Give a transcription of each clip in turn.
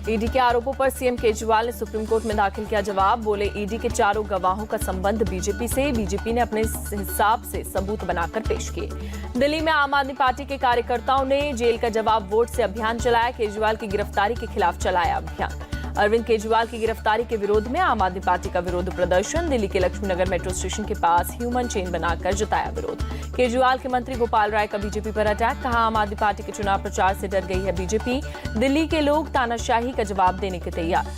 ED के आरोपों पर सीएम केजरीवाल ने सुप्रीम कोर्ट में दाखिल किया जवाब। बोले, ईडी के चारों गवाहों का संबंध बीजेपी से, बीजेपी ने अपने हिसाब से सबूत बनाकर पेश किए। दिल्ली में आम आदमी पार्टी के कार्यकर्ताओं ने जेल का जवाब वोट से अभियान चलाया। केजरीवाल की गिरफ्तारी के खिलाफ चलाया अभियान। अरविंद केजरीवाल की गिरफ्तारी के विरोध में आम आदमी पार्टी का विरोध प्रदर्शन। दिल्ली के लक्ष्मीनगर मेट्रो स्टेशन के पास ह्यूमन चेन बनाकर जताया विरोध। केजरीवाल के मंत्री गोपाल राय का बीजेपी पर अटैक। कहा, आम आदमी पार्टी के चुनाव प्रचार से डर गई है बीजेपी। दिल्ली के लोग तानाशाही का जवाब देने के तैयार।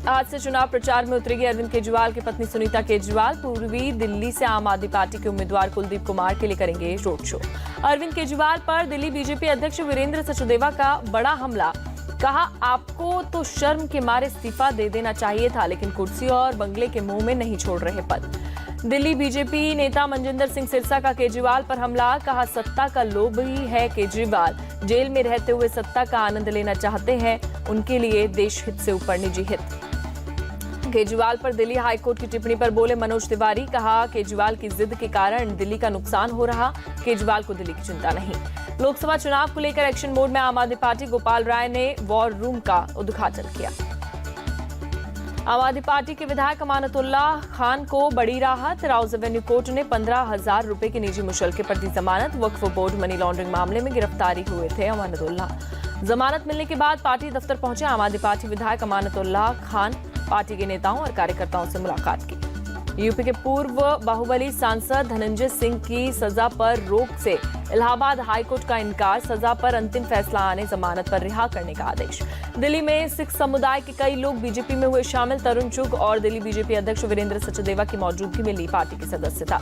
आज से चुनाव प्रचार में उतरेगी अरविंद केजरीवाल की पत्नी सुनीता केजरीवाल। पूर्वी दिल्ली से आम आदमी पार्टी के उम्मीदवार कुलदीप कुमार के लिए करेंगे रोड शो। अरविंद केजरीवाल पर दिल्ली बीजेपी अध्यक्ष वीरेंद्र सचदेवा का बड़ा हमला। कहा, आपको तो शर्म के मारे इस्तीफा दे देना चाहिए था, लेकिन कुर्सी और बंगले के मुंह में नहीं छोड़ रहे पद। दिल्ली बीजेपी नेता मनजिंदर सिंह सिरसा का केजरीवाल पर हमला। कहा, सत्ता का लोभ ही है केजरीवाल। जेल में रहते हुए सत्ता का आनंद लेना चाहते हैं। उनके लिए देश हित से ऊपर निजी हित। केजरीवाल पर दिल्ली हाईकोर्ट की टिप्पणी पर बोले मनोज तिवारी। कहा, केजरीवाल की जिद के कारण दिल्ली का नुकसान हो रहा। केजरीवाल को दिल्ली की चिंता नहीं। लोकसभा चुनाव को लेकर एक्शन मोड में आम आदमी पार्टी। गोपाल राय ने वॉर रूम का उद्घाटन किया। आम आदमी पार्टी के विधायक अमानतुल्लाह खान को बड़ी राहत। राउज एवेन्यू कोर्ट ने 15,000 रुपए की निजी मुशल्के पर दी जमानत। वक्फ बोर्ड मनी लॉन्ड्रिंग मामले में गिरफ्तारी हुए थे अमानतुल्लाह। जमानत मिलने के बाद पार्टी दफ्तर पहुंचे आम आदमी पार्टी विधायक अमानतुल्लाह खान। पार्टी के नेताओं और कार्यकर्ताओं से मुलाकात की। यूपी के पूर्व बाहुबली सांसद धनंजय सिंह की सजा पर रोक से इलाहाबाद हाईकोर्ट का इनकार। सजा पर अंतिम फैसला आने जमानत पर रिहा करने का आदेश। दिल्ली में सिख समुदाय के कई लोग बीजेपी में हुए शामिल। तरुण चुग और दिल्ली बीजेपी अध्यक्ष वीरेंद्र सचदेवा की मौजूदगी में ली पार्टी की सदस्यता।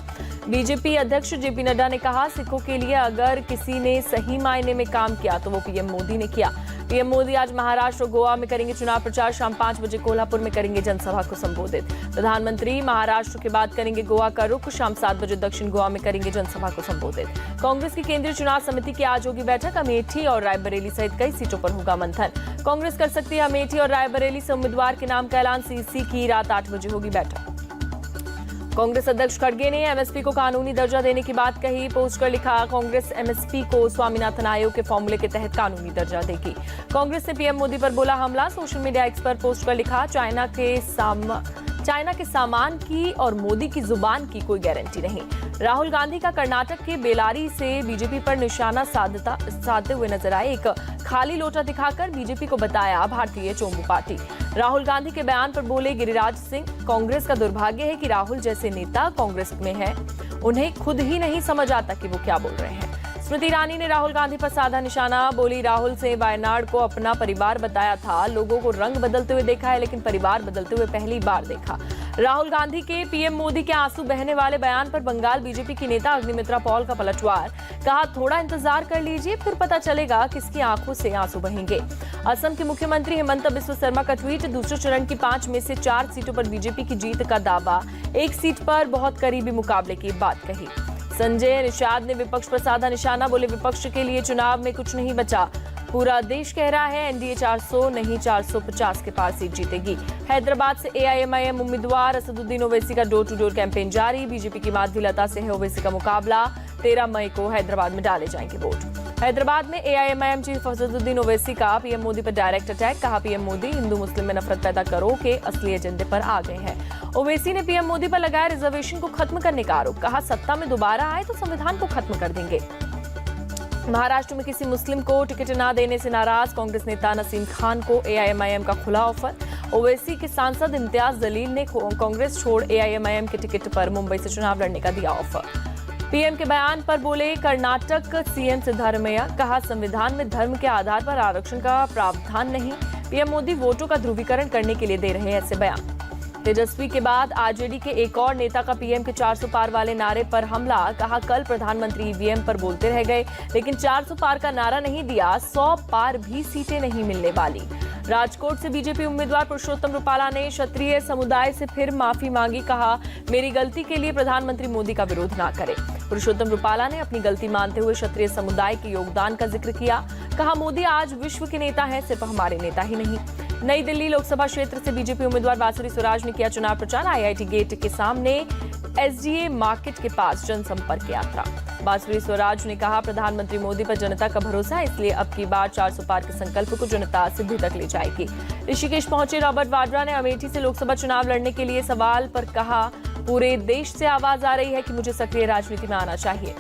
बीजेपी अध्यक्ष जेपी नड्डा ने कहा, सिखों के लिए अगर किसी ने सही मायने में काम किया तो वो पीएम मोदी ने किया। पीएम मोदी आज महाराष्ट्र और गोवा में करेंगे चुनाव प्रचार। शाम 5 बजे कोल्हापुर में करेंगे जनसभा को संबोधित। प्रधानमंत्री महाराष्ट्र के बाद करेंगे गोवा का रुख। शाम 7 बजे दक्षिण गोवा में करेंगे जनसभा को संबोधित। कांग्रेस की केंद्रीय चुनाव समिति की आज होगी बैठक। अमेठी और रायबरेली सहित कई सीटों पर होगा मंथन। कांग्रेस कर सकती है अमेठी और रायबरेली से उम्मीदवार के नाम का ऐलान। सीसी की रात 8 बजे होगी बैठक। कांग्रेस अध्यक्ष खड़गे ने एमएसपी को कानूनी दर्जा देने की बात कही। पोस्ट कर लिखा, कांग्रेस एमएसपी को स्वामीनाथन आयोग के फॉर्मूले के तहत कानूनी दर्जा देगी। कांग्रेस ने पीएम मोदी पर बोला हमला। सोशल मीडिया एक्स पर पोस्ट कर लिखा, चाइना के सामान की और मोदी की जुबान की कोई गारंटी नहीं। राहुल गांधी का कर्नाटक के बेलारी से बीजेपी पर निशाना साधते हुए नजर आए। एक खाली लोटा दिखाकर बीजेपी को बताया भारतीय चोंबू पार्टी। राहुल गांधी के बयान पर बोले गिरिराज सिंह, कांग्रेस का दुर्भाग्य है कि राहुल जैसे नेता कांग्रेस में है, उन्हें खुद ही नहीं समझ आता कि वो क्या बोल रहे हैं। स्मृति ईरानी ने राहुल गांधी पर साधा निशाना। बोली, राहुल से वायनाड को अपना परिवार बताया था। लोगों को रंग बदलते हुए देखा है, लेकिन परिवार बदलते हुए पहली बार देखा। राहुल गांधी के पीएम मोदी के आंसू बहने वाले बयान पर बंगाल बीजेपी की नेता अग्निमित्रा पॉल का पलटवार। कहा, थोड़ा इंतजार कर लीजिए, फिर पता चलेगा किसकी आंखों से आंसू बहेंगे। असम के मुख्यमंत्री हेमंत बिस्वा शर्मा का ट्वीट। दूसरे चरण की 5 में से 4 सीटों पर बीजेपी की जीत का दावा। एक सीट पर बहुत करीबी मुकाबले की बात कही। संजय निषाद ने विपक्ष पर साधा निशाना। बोले, विपक्ष के लिए चुनाव में कुछ नहीं बचा। पूरा देश कह रहा है एनडीए 400 नहीं 450 के पार सीट जीतेगी। हैदराबाद से एआईएमआईएम उम्मीदवार असदुद्दीन ओवैसी का डोर टू डोर कैंपेन जारी। बीजेपी की माधवी लता से है ओवैसी का मुकाबला। 13 मई को हैदराबाद में डाले जाएंगे वोट। हैदराबाद में एआईएमआईएम चीफ असदुद्दीन ओवैसी का पीएम मोदी पर डायरेक्ट अटैक। कहा, पीएम मोदी हिंदू मुस्लिम में नफरत पैदा करो के असली एजेंडे पर आ गए हैं। ओवैसी ने पीएम मोदी पर लगाया रिजर्वेशन को खत्म करने का आरोप। कहा, सत्ता में दोबारा आए तो संविधान को खत्म कर देंगे। महाराष्ट्र में किसी मुस्लिम को टिकट न देने से नाराज कांग्रेस नेता नसीम खान को एआईएमआईएम का खुला ऑफर। ओवैसी के सांसद इम्तियाज जलील ने कांग्रेस छोड़ एआईएमआईएम के टिकट पर मुंबई से चुनाव लड़ने का दिया ऑफर। पीएम के बयान पर बोले कर्नाटक सीएम सिद्धारमैया। कहा, संविधान में धर्म के आधार पर आरक्षण का प्रावधान नहीं। पीएम मोदी वोटों का ध्रुवीकरण करने के लिए दे रहे हैं ऐसे बयान। तेजस्वी के बाद आरजेडी के एक और नेता का पीएम के 400 पार वाले नारे पर हमला। कहा, कल प्रधानमंत्री ईवीएम पर बोलते रह गए, लेकिन 400 पार का नारा नहीं दिया। 100 पार भी सीटें नहीं मिलने वाली। राजकोट से बीजेपी उम्मीदवार पुरुषोत्तम रूपाला ने क्षत्रिय समुदाय से फिर माफी मांगी। कहा, मेरी गलती के लिए प्रधानमंत्री मोदी का विरोध ना करें। पुरुषोत्तम रूपाला ने अपनी गलती मानते हुए क्षत्रिय समुदाय के योगदान का जिक्र किया। कहा, मोदी आज विश्व के नेता हैं, सिर्फ हमारे नेता ही नहीं। नई दिल्ली लोकसभा क्षेत्र से बीजेपी उम्मीदवार बांसुरी स्वराज ने किया चुनाव प्रचार। आईआईटी गेट के सामने एसडीए मार्केट के पास जनसंपर्क यात्रा। बासुरी स्वराज ने कहा, प्रधानमंत्री मोदी पर जनता का भरोसा है, इसलिए अब की बार 400 पार के संकल्प को जनता सिद्धि तक ले जाएगी। ऋषिकेश पहुंचे रॉबर्ट वाड्रा ने अमेठी से लोकसभा चुनाव लड़ने के लिए सवाल पर कहा, पूरे देश से आवाज आ रही है कि मुझे सक्रिय राजनीति में आना चाहिए।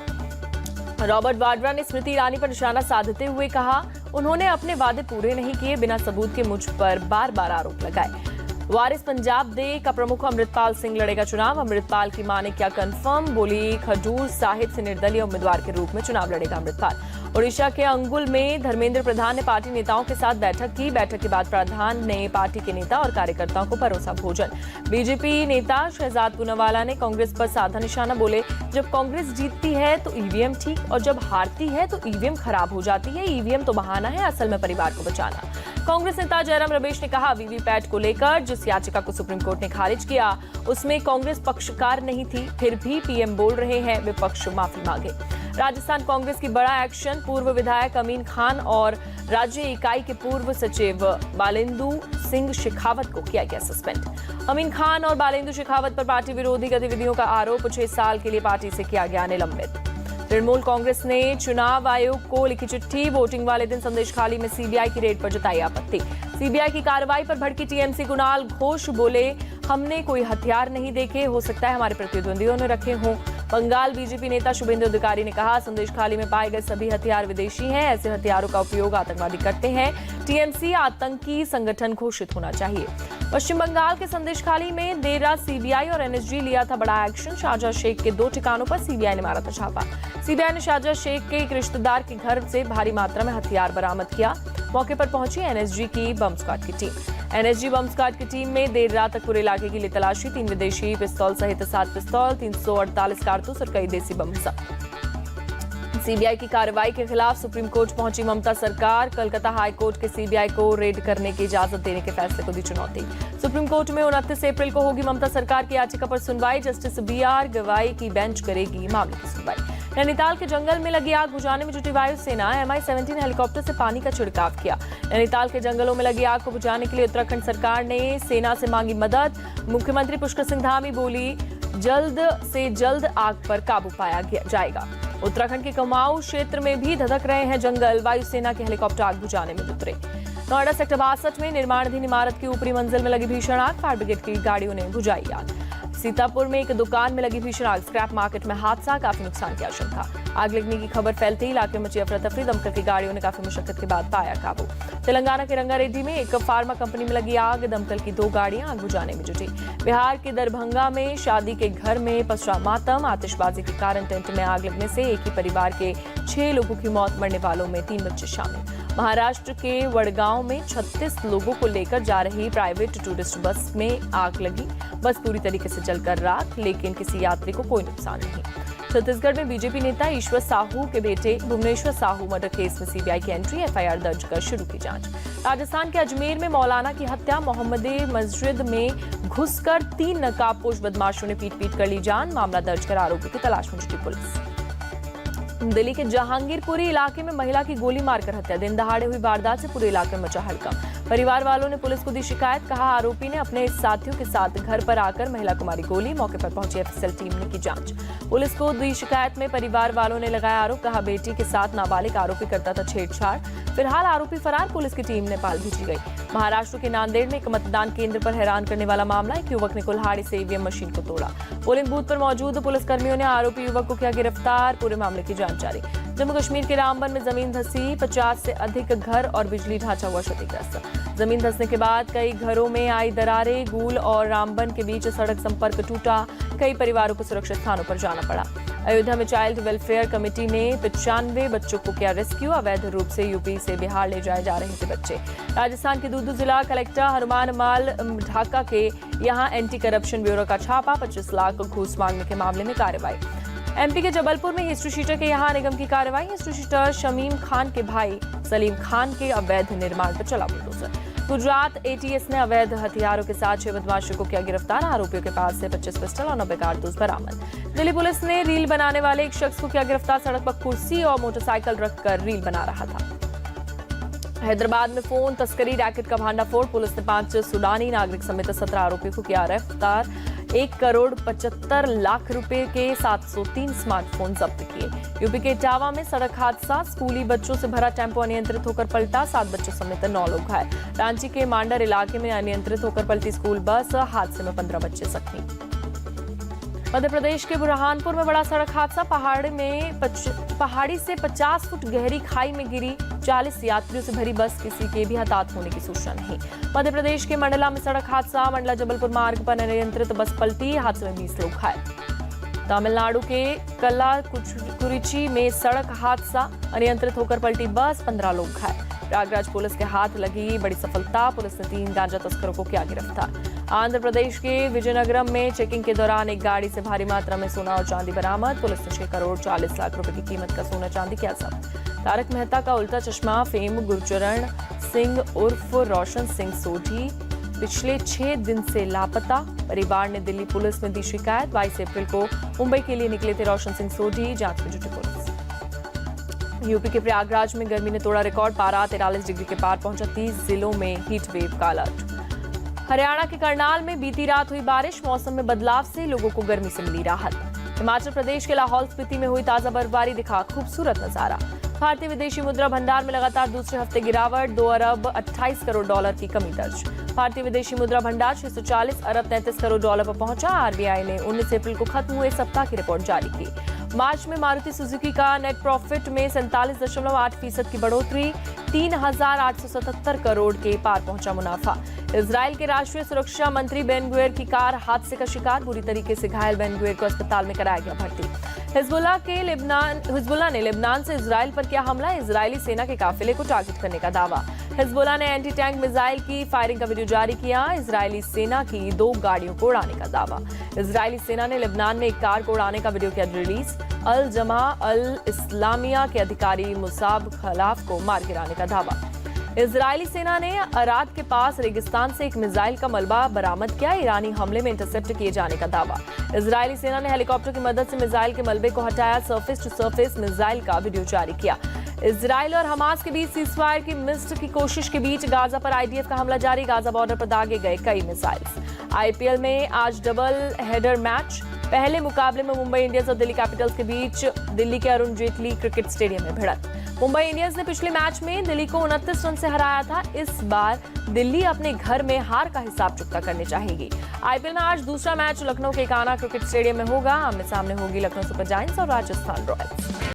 रॉबर्ट वाड्रा ने स्मृति ईरानी पर निशाना साधते हुए कहा, उन्होंने अपने वादे पूरे नहीं किए, बिना सबूत के मुझ पर बार बार आरोप लगाए। वारिस पंजाब दे का प्रमुख अमृतपाल सिंह लड़ेगा चुनाव। अमृतपाल की मां ने क्या कंफर्म, बोली खजूर साहिब से निर्दलीय उम्मीदवार के रूप में चुनाव लड़ेगा अमृतपाल। ओडिशा के अंगुल में धर्मेंद्र प्रधान ने पार्टी नेताओं के साथ बैठक की। बैठक के बाद प्रधान ने पार्टी के नेता और कार्यकर्ताओं को परोसा भोजन। बीजेपी नेता शहजाद पूनावाला ने कांग्रेस पर साधा निशाना, बोले जब कांग्रेस जीतती है तो ईवीएम ठीक और जब हारती है तो ईवीएम खराब हो जाती है। ईवीएम तो बहाना है, असल में परिवार को बचाना। कांग्रेस नेता जयराम रमेश ने कहा, वीवीपैट को लेकर जिस याचिका को सुप्रीम कोर्ट ने खारिज किया उसमें कांग्रेस पक्षकार नहीं थी, फिर भी पीएम बोल रहे हैं विपक्ष माफी मांगे। राजस्थान कांग्रेस की बड़ा एक्शन, पूर्व विधायक अमीन खान और राज्य इकाई के पूर्व सचिव बालेंदु सिंह शेखावत को किया गया सस्पेंड। अमीन खान और बालेंदु शेखावत पर पार्टी विरोधी गतिविधियों का आरोप, 6 साल के लिए पार्टी से किया गया निलंबित। तृणमूल कांग्रेस ने चुनाव आयोग को लिखी चिट्ठी, वोटिंग वाले दिन संदेशखाली में सीबीआई की रेड पर जताई आपत्ति। सीबीआई की कार्रवाई पर भड़की टीएमसी कुणाल घोष, बोले हमने कोई हथियार नहीं देखे, हो सकता है हमारे प्रतिद्वंदियों ने रखे हों। बंगाल बीजेपी नेता शुभेंदु अधिकारी ने कहा, संदेशखाली में पाए गए सभी हथियार विदेशी हैं, ऐसे हथियारों का उपयोग आतंकवादी करते हैं। टीएमसी आतंकी संगठन घोषित होना चाहिए। पश्चिम बंगाल के संदेशखाली में देर रात सीबीआई और एनएसजी लिया था बड़ा एक्शन। शाहजहां शेख के 2 ठिकानों पर सीबीआई ने मारा था छापा। सीबीआई ने शाहजहां शेख के एक रिश्तेदार के घर से भारी मात्रा में हथियार बरामद किया। मौके पर पहुंची एनएसजी की बम स्क्वाड की टीम। एनएसजी बम स्क्वाड की टीम में देर रात तक पूरे इलाके के लिए तलाशी। 3 विदेशी पिस्तौल सहित 7 पिस्तौल, 348 कारतूस और कई देसी बम जब्त। सीबीआई की कार्रवाई के खिलाफ सुप्रीम कोर्ट पहुंची ममता सरकार। कलकत्ता हाई कोर्ट के सीबीआई को रेड करने की इजाजत देने के फैसले को दी चुनौती। सुप्रीम कोर्ट में 29 अप्रैल को होगी ममता सरकार की याचिका पर सुनवाई। जस्टिस बीआर गवाई की बेंच करेगी मामले की सुनवाई। नैनीताल के जंगल में लगी आग बुझाने में जुटी वायुसेना। MI-17 हेलीकॉप्टर से पानी का छिड़काव किया। नैनीताल के जंगलों में लगी आग को बुझाने के लिए उत्तराखंड सरकार ने सेना से मांगी मदद। मुख्यमंत्री पुष्कर सिंह धामी बोली, जल्द से जल्द आग पर काबू पाया जाएगा। उत्तराखंड के कुमाऊं क्षेत्र में भी धधक रहे हैं जंगल। वायुसेना के हेलीकॉप्टर आग बुझाने में उतरे। नोएडा सेक्टर 62 में निर्माणाधीन इमारत की ऊपरी मंजिल में लगी भीषण आग। फायर ब्रिगेड की गाड़ियों ने बुझाई आग। सीतापुर में एक दुकान में लगी भीषण आग। स्क्रैप मार्केट में हादसा, काफी नुकसान की आशंका। आग लगने की खबर फैलते ही इलाके में मची अफरा तफरी। दमकल की गाड़ियों ने काफी मुशक्कत के बाद पाया काबू। तेलंगाना के रंगारेड्डी में एक फार्मा कंपनी में लगी आग। दमकल की 2 गाड़ियां आग बुझाने में जुटी। बिहार के दरभंगा में शादी के घर में पसरा मातम। आतिशबाजी के कारण टेंट में आग लगने से एक ही परिवार के 6 लोगों की मौत, मरने वालों में 3 बच्चे शामिल। महाराष्ट्र के वडगांव में 36 लोगों को लेकर जा रही प्राइवेट टूरिस्ट बस में आग लगी। बस पूरी तरीके से जलकर राख, लेकिन किसी यात्री को कोई नुकसान नहीं। छत्तीसगढ़ में बीजेपी नेता ईश्वर साहू के बेटे भुवनेश्वर साहू मर्डर केस में सीबीआई की एंट्री। एफआईआर दर्ज कर शुरू की जांच। राजस्थान के अजमेर में मौलाना की हत्या। मोहम्मदी मस्जिद में घुसकर 3 नकाबपोश बदमाशों ने पीट कर ली जान। मामला दर्ज कर आरोपी की तलाश में जुटी पुलिस। दिल्ली के जहांगीरपुरी इलाके में महिला की गोली मारकर हत्या। दिन दहाड़े हुई वारदात से पूरे इलाके में मचा हड़कंप। परिवार वालों ने पुलिस को दी शिकायत। कहा, आरोपी ने अपने साथियों के साथ घर पर आकर महिला को मारी गोली। मौके पर पहुंची एफएसएल टीम ने की जांच। पुलिस को दी शिकायत में परिवार वालों ने लगाया आरोप। कहा, बेटी के साथ नाबालिग आरोपी करता था छेड़छाड़। फिलहाल आरोपी फरार। पुलिस की टीम नेपाल भेजी गई। महाराष्ट्र के नांदेड़ में एक मतदान केंद्र पर हैरान करने वाला मामला। एक युवक ने कुल्हाड़ी से ईवीएम मशीन को तोड़ा। पोलिंग बूथ पर मौजूद पुलिसकर्मियों ने आरोपी युवक को किया गिरफ्तार। पूरे मामले की जांच जारी। जम्मू कश्मीर के रामबन में जमीन धंसी। 50 से अधिक घर और बिजली ढांचा हुआ क्षतिग्रस्त। जमीन धंसने के बाद कई घरों में आई दरारें। गूल और रामबन के बीच सड़क संपर्क टूटा। कई परिवारों को सुरक्षित स्थानों पर जाना पड़ा। अयोध्या में चाइल्ड वेलफेयर कमेटी ने 95 बच्चों को किया रेस्क्यू। अवैध रूप से यूपी से बिहार ले जाए जा रहे थे बच्चे। राजस्थान के दूदू जिला कलेक्टर हनुमान माल ढाका के यहां एंटी करप्शन ब्यूरो का छापा। 25 लाख घूस मांगने के मामले में कार्रवाई। एमपी के जबलपुर में हिस्ट्री शीटर के यहां निगम की कार्रवाई। हिस्ट्री शीटर शमीम खान के भाई सलीम खान के अवैध निर्माण पर चला बुलडोजर। गुजरात एटीएस ने अवैध हथियारों के साथ 6 बदमाशों को किया गिरफ्तार। आरोपियों के पास से 25 पिस्टल और 90 कारतूस बरामद। दिल्ली पुलिस ने रील बनाने वाले एक शख्स को किया गिरफ्तार। सड़क पर कुर्सी और मोटरसाइकिल रखकर रील बना रहा था। हैदराबाद में फोन तस्करी रैकेट का भांडाफोड़। पुलिस ने 5 सूडानी नागरिक समेत 17 आरोपियों को किया गिरफ्तार। 1,75,00,000 रुपए के 703 स्मार्टफोन जब्त किए। यूपी के इटावा में सड़क हादसा, स्कूली बच्चों से भरा टेम्पो अनियंत्रित होकर पलटा, 7 बच्चों समेत 9 लोग घायल। रांची के मांडर इलाके में अनियंत्रित होकर पलटी स्कूल बस, हादसे में 15 बच्चे जख्मी। मध्य प्रदेश के बुरहानपुर में बड़ा सड़क हादसा, पहाड़ी से 50 फुट गहरी खाई में गिरी 40 यात्रियों से भरी बस, किसी के भी हताहत होने की सूचना नहीं। मध्य प्रदेश के मंडला में सड़क हादसा, मंडला जबलपुर मार्ग पर अनियंत्रित बस पलटी, हादसे में 20 लोग घायल। तमिलनाडु के कल्लाकुरिची में सड़क हादसा, अनियंत्रित होकर पलटी बस, 15 लोग घायल। प्रयागराज पुलिस के हाथ लगी बड़ी सफलता, पुलिस ने 3 गांजा तस्करों को किया गिरफ्तार। आंध्र प्रदेश के विजयनगरम में चेकिंग के दौरान एक गाड़ी से भारी मात्रा में सोना और चांदी बरामद, पुलिस ने 6,40,00,000 रुपए की कीमत का सोना चांदी किया जब्त। तारक मेहता का उल्टा चश्मा फेम गुरचरण सिंह उर्फ रोशन सिंह सोढी पिछले 6 दिन से लापता, परिवार ने दिल्ली पुलिस में दी शिकायत। 22 अप्रैल को मुंबई के लिए निकले थे रोशन सिंह सोढी, जांच में जुटी पुलिस। यूपी के प्रयागराज में गर्मी ने तोड़ा रिकॉर्ड, पारा 43 डिग्री के पार पहुंचा, 30 जिलों में हीट वेव का अलर्ट। हरियाणा के करनाल में बीती रात हुई बारिश, मौसम में बदलाव से लोगों को गर्मी से मिली राहत। हिमाचल प्रदेश के लाहौल स्पीति में हुई ताजा बर्फबारी दिखा खूबसूरत नजारा। भारतीय विदेशी मुद्रा भंडार में लगातार दूसरे हफ्ते गिरावट, 2 अरब 28 करोड़ डॉलर की कमी दर्ज। भारतीय विदेशी मुद्रा भंडार 640 अरब 33 करोड़ डॉलर पर पहुंचा। आरबीआई ने 19 अप्रैल को खत्म हुए सप्ताह की रिपोर्ट जारी की। मार्च में मारुति सुजुकी का नेट प्रॉफिट में 47.8% की बढ़ोतरी, 3,877 करोड़ के पार पहुंचा मुनाफा। इजराइल के राष्ट्रीय सुरक्षा मंत्री बेन गुवेर की कार हादसे का शिकार, बुरी तरीके से घायल बेन गुवेर को अस्पताल में कराया गया भर्ती। हिजबुल्लाह ने लेबनान से इजराइल पर किया हमला, इजरायली सेना के काफिले को टारगेट करने का दावा। हिजबुल्लाह ने एंटी टैंक मिसाइल की फायरिंग का वीडियो जारी किया, इजरायली सेना की 2 गाड़ियों को उड़ाने का दावा। इजरायली सेना ने लेबनान में एक कार को उड़ाने का वीडियो किया रिलीज। अल जमा अल इस्लामिया के अधिकारी मुसाब खलाफ को मार गिराने का दावा। इजरायली सेना ने अराद के पास रेगिस्तान से एक मिसाइल का मलबा बरामद किया, ईरानी हमले में इंटरसेप्ट किए जाने का दावा। इजरायली सेना ने हेलीकॉप्टर की मदद से मिसाइल के मलबे को हटाया, सर्फेस टू सर्फेस मिसाइल का वीडियो जारी किया। इजराइल और हमास के बीच सीजफायर की मिस्ड की कोशिश के बीच गाजा पर आईडीएफ का हमला जारी, गाजा बॉर्डर पर दागे गए कई मिसाइल्स। आईपीएल में आज डबल हेडर मैच, पहले मुकाबले में मुंबई इंडियंस और दिल्ली कैपिटल्स के बीच दिल्ली के अरुण जेटली क्रिकेट स्टेडियम में भिड़ंत। मुंबई इंडियंस ने पिछले मैच में दिल्ली को 29 रन से हराया था। इस बार दिल्ली अपने घर में हार का हिसाब चुकता करनी चाहेगी। आईपीएल में आज दूसरा मैच लखनऊ के कान्हा क्रिकेट स्टेडियम में होगा, आमने सामने होगी लखनऊ सुपर जायंट्स और राजस्थान रॉयल्स।